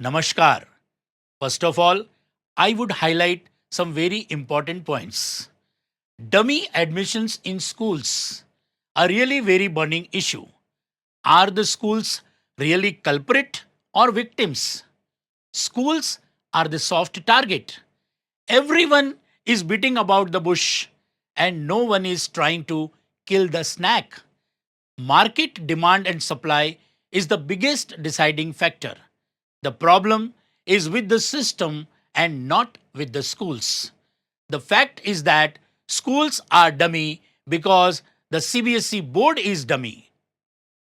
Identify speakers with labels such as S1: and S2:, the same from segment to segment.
S1: Namaskar. First of all, I would highlight some very important points. Dummy admissions in schools, a really very burning issue. Are the schools really culprit or victims? Schools are the soft target. Everyone is beating about the bush and no one is trying to kill the snack. Market demand and supply is the biggest deciding factor. The problem is with the system and not with the schools. The fact is that schools are dummy because the CBSE board is dummy.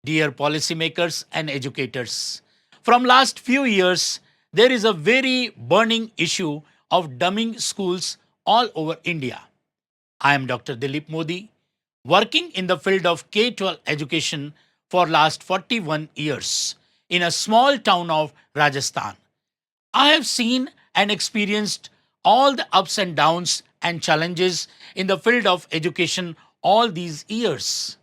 S1: Dear policymakers and educators, from last few years there is a very burning issue of dumbing schools all over India. I am Dr. Dilip Modi, working in the field of K-12 education for last 41 years in a small town of Rajasthan. I have seen and experienced all the ups and downs and challenges in the field of education all these years.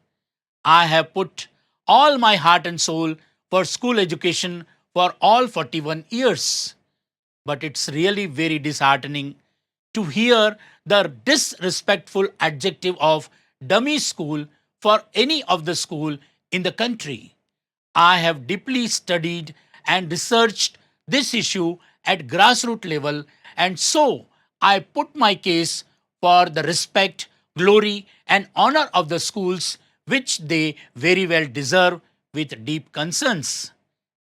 S1: I have put all my heart and soul for school education for all 41 years. But it's really very disheartening to hear the disrespectful adjective of dummy school for any of the school in the country. I have deeply studied and researched this issue at grassroots level, and so I put my case for the respect, glory, and honor of the schools which they very well deserve with deep concerns.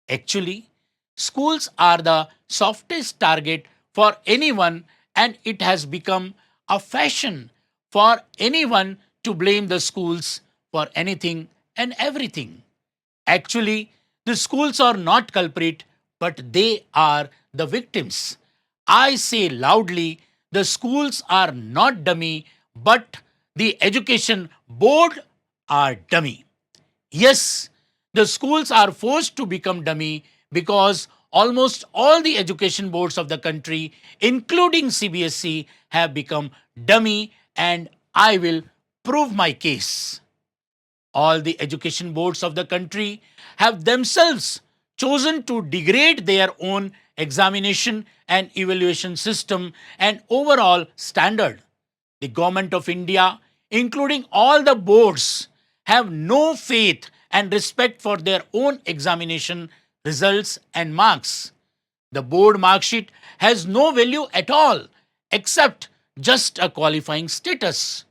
S1: Actually, schools are the softest target for anyone, and it has become a fashion for anyone to blame the schools for anything and everything. Actually, the schools are not culprit, but they are the victims. I say loudly, the schools are not dummy, but the education board are dummy. Yes, the schools are forced to become dummy because almost all the education boards of the country, including CBSE, have become dummy, and I will prove my case. All the education boards of the country have themselves chosen to degrade their own examination and evaluation system and overall standard. The government of India, including all the boards, have no faith and respect for their own examination results and marks. The board mark sheet has no value at all except just a qualifying status.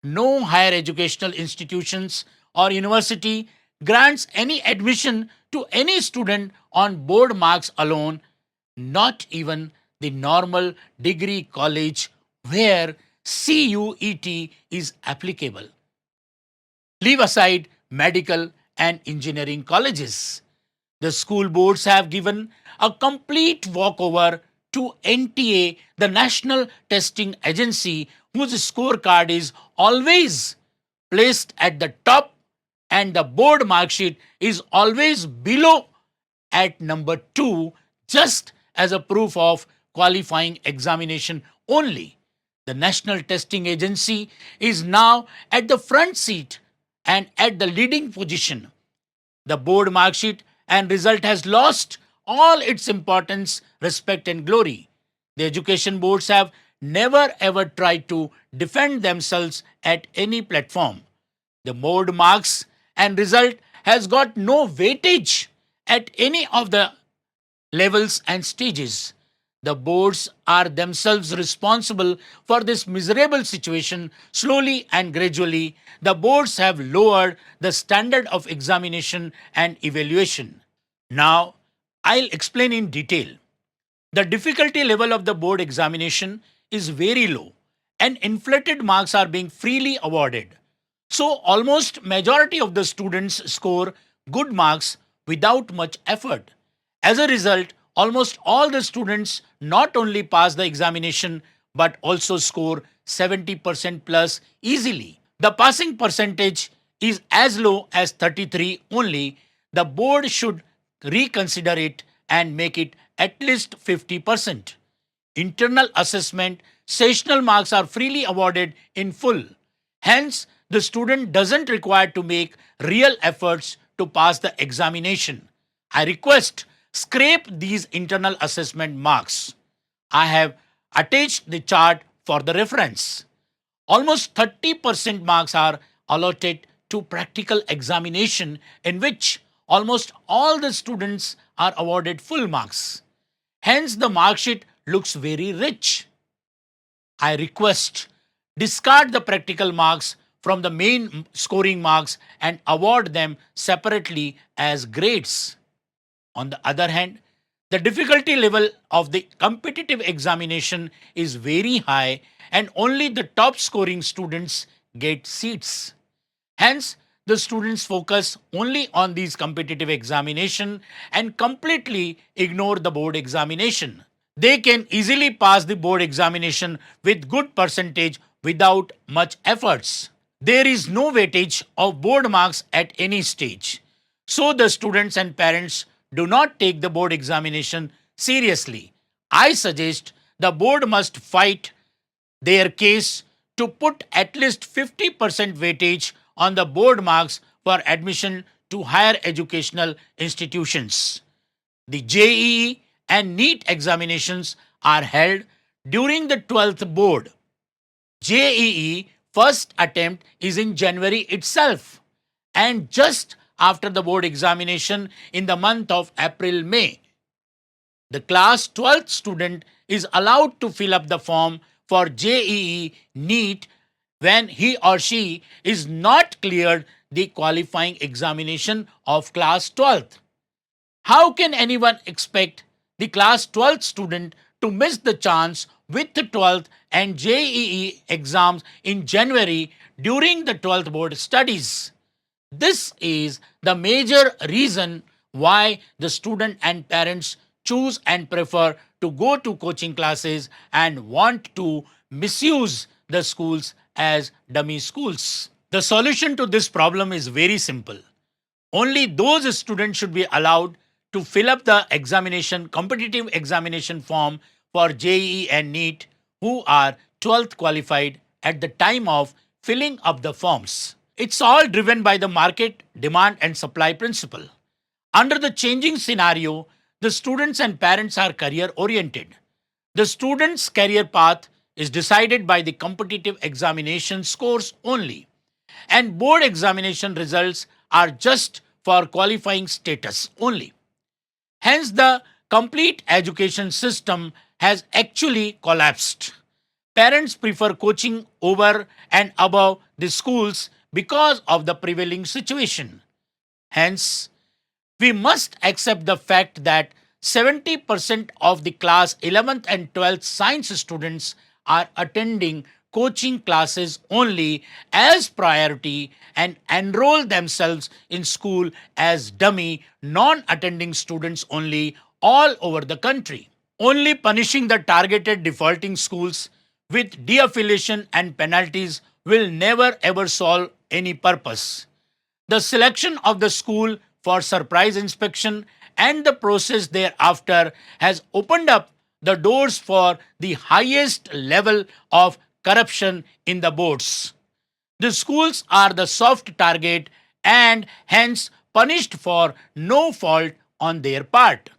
S1: No higher educational institutions or university grants any admission to any student on board marks alone, not even the normal degree college where CUET is applicable. Leave aside medical and engineering colleges. The school boards have given a complete walkover to NTA, the National Testing Agency, whose scorecard is always placed at the top and the board mark sheet is always below at number 2, just as a proof of qualifying examination only. The National Testing Agency is now at the front seat and at the leading position. The board mark sheet and result has lost all its importance, respect, and glory. The education boards have never ever tried to defend themselves at any platform. The board marks and result has got no weightage at any of the levels and stages. The boards are themselves responsible for this miserable situation. Slowly and gradually, the boards have lowered the standard of examination and evaluation. Now, I'll explain in detail. The difficulty level of the board examination is very low and inflated marks are being freely awarded. So almost majority of the students score good marks without much effort. As a result, almost all the students not only pass the examination but also score 70% plus easily. The passing percentage is as low as 33 only. The board should reconsider it and make it at least 50%. Internal assessment, sessional marks are freely awarded in full. Hence, the student doesn't require to make real efforts to pass the examination. I request scrape these internal assessment marks. I have attached the chart for the reference. Almost 30% marks are allotted to practical examination, in which almost all the students are awarded full marks. Hence, the mark sheet looks very rich. I request discard the practical marks from the main scoring marks and award them separately as grades. On the other hand, the difficulty level of the competitive examination is very high and only the top scoring students get seats. Hence, the students focus only on these competitive examination and completely ignore the board examination. They can easily pass the board examination with good percentage without much efforts. There is no weightage of board marks at any stage. So the students and parents do not take the board examination seriously. I suggest the board must fight their case to put at least 50% weightage on the board marks for admission to higher educational institutions. The JEE and NEET examinations are held during the 12th board. JEE first attempt is in January itself and just after the board examination in the month of April May. The class 12th student is allowed to fill up the form for JEE NEET when he or she is not cleared the qualifying examination of class 12th. How can anyone expect the class 12th student to miss the chance with the 12th and JEE exams in January during the 12th board studies? This is the major reason why the student and parents choose and prefer to go to coaching classes and want to misuse the schools as dummy schools. The solution to this problem is very simple. Only those students should be allowed to fill up the competitive examination form for JEE and NEET who are 12th qualified at the time of filling up the forms. It's all driven by the market demand and supply principle. Under the changing scenario, the students and parents are career oriented. The student's career path is decided by the competitive examination scores only, and board examination results are just for qualifying status only. Hence, the complete education system has actually collapsed. Parents prefer coaching over and above the schools because of the prevailing situation. Hence, we must accept the fact that 70% of the class 11th and 12th science students are attending coaching classes only as priority and enroll themselves in school as dummy non-attending students only all over the country. Only punishing the targeted defaulting schools with de-affiliation and penalties will never ever solve any purpose. The selection of the school for surprise inspection and the process thereafter has opened up the doors for the highest level of corruption in the boards. The schools are the soft target and hence punished for no fault on their part.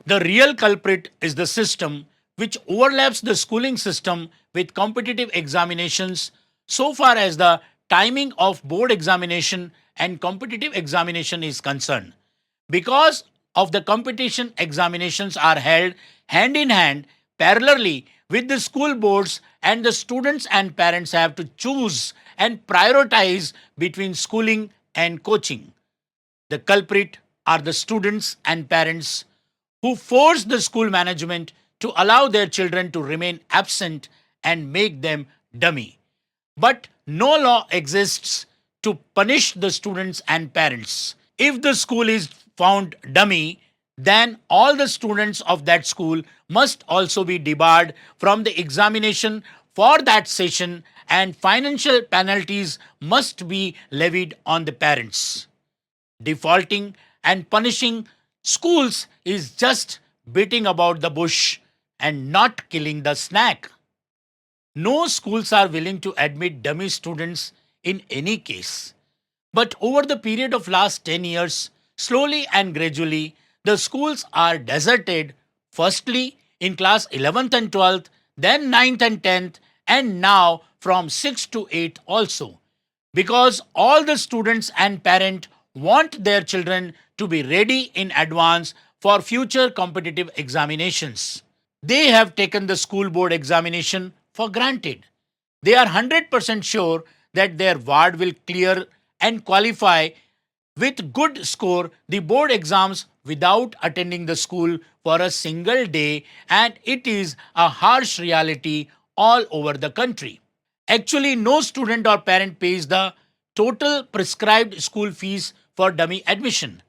S1: The real culprit is the system which overlaps the schooling system with competitive examinations so far as the timing of board examination and competitive examination is concerned. Because of the competition examinations are held hand in hand parallelly with the school boards, and the students and parents have to choose and prioritize between schooling and coaching. The culprit are the students and parents who force the school management to allow their children to remain absent and make them dummy. But no law exists to punish the students and parents. If the school is found dummy, then all the students of that school must also be debarred from the examination for that session, and financial penalties must be levied on the parents. Defaulting and punishing schools is just beating about the bush and not killing the snack. No schools are willing to admit dummy students in any case. But over the period of last 10 years, slowly and gradually, The schools are deserted, firstly in class 11th and 12th, then 9th and 10th, and now from 6th to 8th also. Because all the students and parents want their children to be ready in advance for future competitive examinations. They have taken the school board examination for granted. They are 100% sure that their ward will clear and qualify with good score the board exams without attending the school for a single day, and it is a harsh reality all over the country. Actually, no student or parent pays the total prescribed school fees for dummy admission.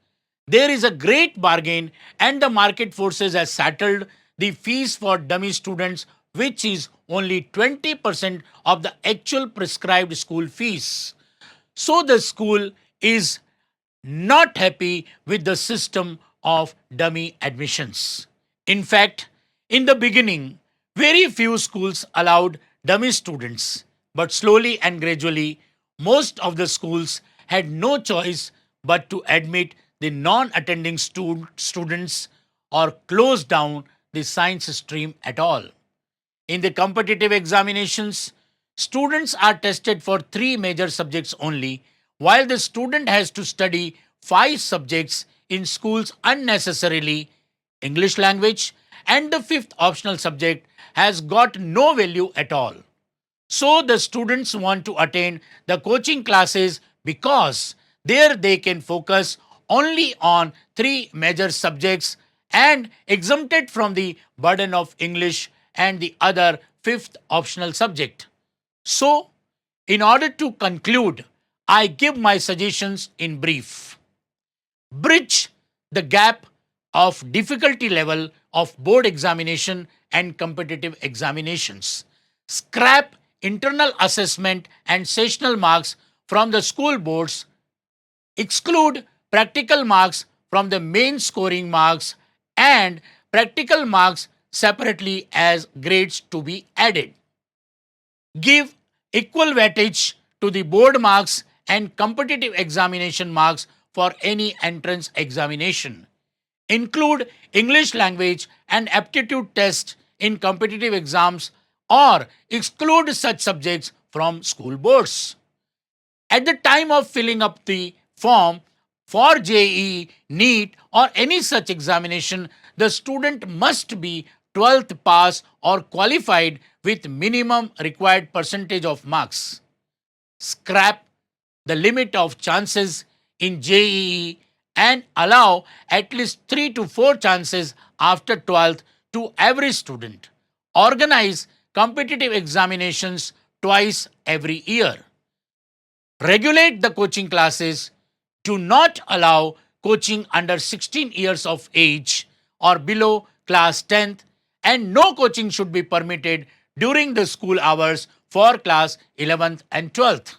S1: There is a great bargain, and the market forces has settled the fees for dummy students, which is only 20% of the actual prescribed school fees. So the school is not happy with the system of dummy admissions. In fact, in the beginning, very few schools allowed dummy students, but slowly and gradually, most of the schools had no choice but to admit the non attending students or close down the science stream at all. In the competitive examinations, students are tested for three major subjects only, while the student has to study five subjects in schools unnecessarily. English language and the fifth optional subject has got no value at all. So the students want to attend the coaching classes because there they can focus only on three major subjects and exempted from the burden of English and the other fifth optional subject. So, in order to conclude, I give my suggestions in brief. Bridge the gap of difficulty level of board examination and competitive examinations. Scrap internal assessment and sessional marks from the school boards. Exclude practical marks from the main scoring marks, and practical marks separately as grades to be added. Give equal weightage to the board marks and competitive examination marks for any entrance examination. Include English language and aptitude tests in competitive exams, or exclude such subjects from school boards. At the time of filling up the form for JEE, NEET, or any such examination, the student must be 12th pass or qualified with minimum required percentage of marks. Scrap the limit of chances in JEE and allow at least 3 to 4 chances after 12th to every student. Organize competitive examinations twice every year. Regulate the coaching classes. Do not allow coaching under 16 years of age or below class 10th, and no coaching should be permitted during the school hours for class 11th and 12th.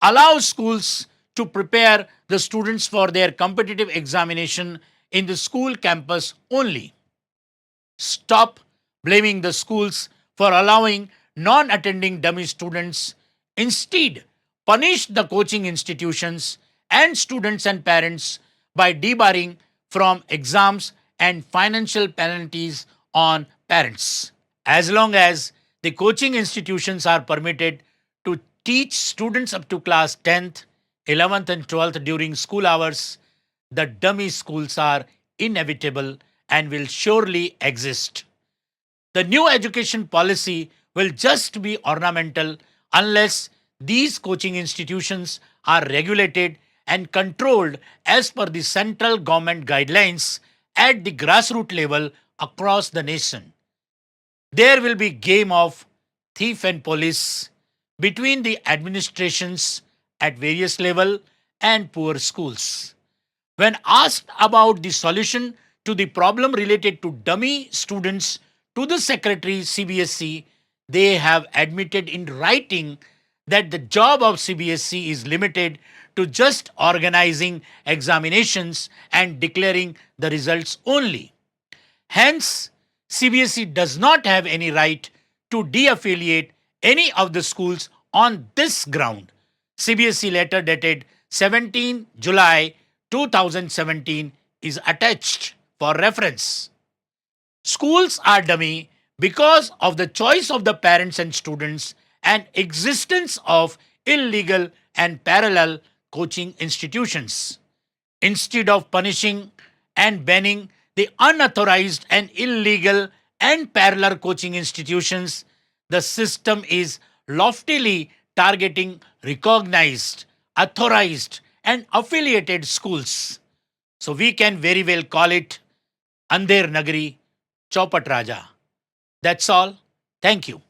S1: Allow schools to prepare the students for their competitive examination in the school campus only. Stop blaming the schools for allowing non attending dummy students. Instead, punish the coaching institutions and students and parents by debarring from exams and financial penalties on parents. As long as the coaching institutions are permitted to teach students up to class 10th, 11th, and 12th during school hours, the dummy schools are inevitable and will surely exist. The new education policy will just be ornamental unless these coaching institutions are regulated and controlled as per the central government guidelines at the grassroots level across the nation. There will be game of thief and police between the administrations at various level and poor schools. When asked about the solution to the problem related to dummy students to the Secretary CBSE, they have admitted in writing that the job of CBSE is limited to just organizing examinations and declaring the results only. Hence, CBSE does not have any right to de-affiliate any of the schools on this ground. CBSE letter dated 17 July 2017 is attached for reference. Schools are dummy because of the choice of the parents and students and existence of illegal and parallel coaching institutions. Instead of punishing and banning the unauthorized and illegal and parallel coaching institutions, the system is loftily targeting recognized, authorized, and affiliated schools. So we can very well call it Andher Nagari Chaupat Raja. That's all. Thank you.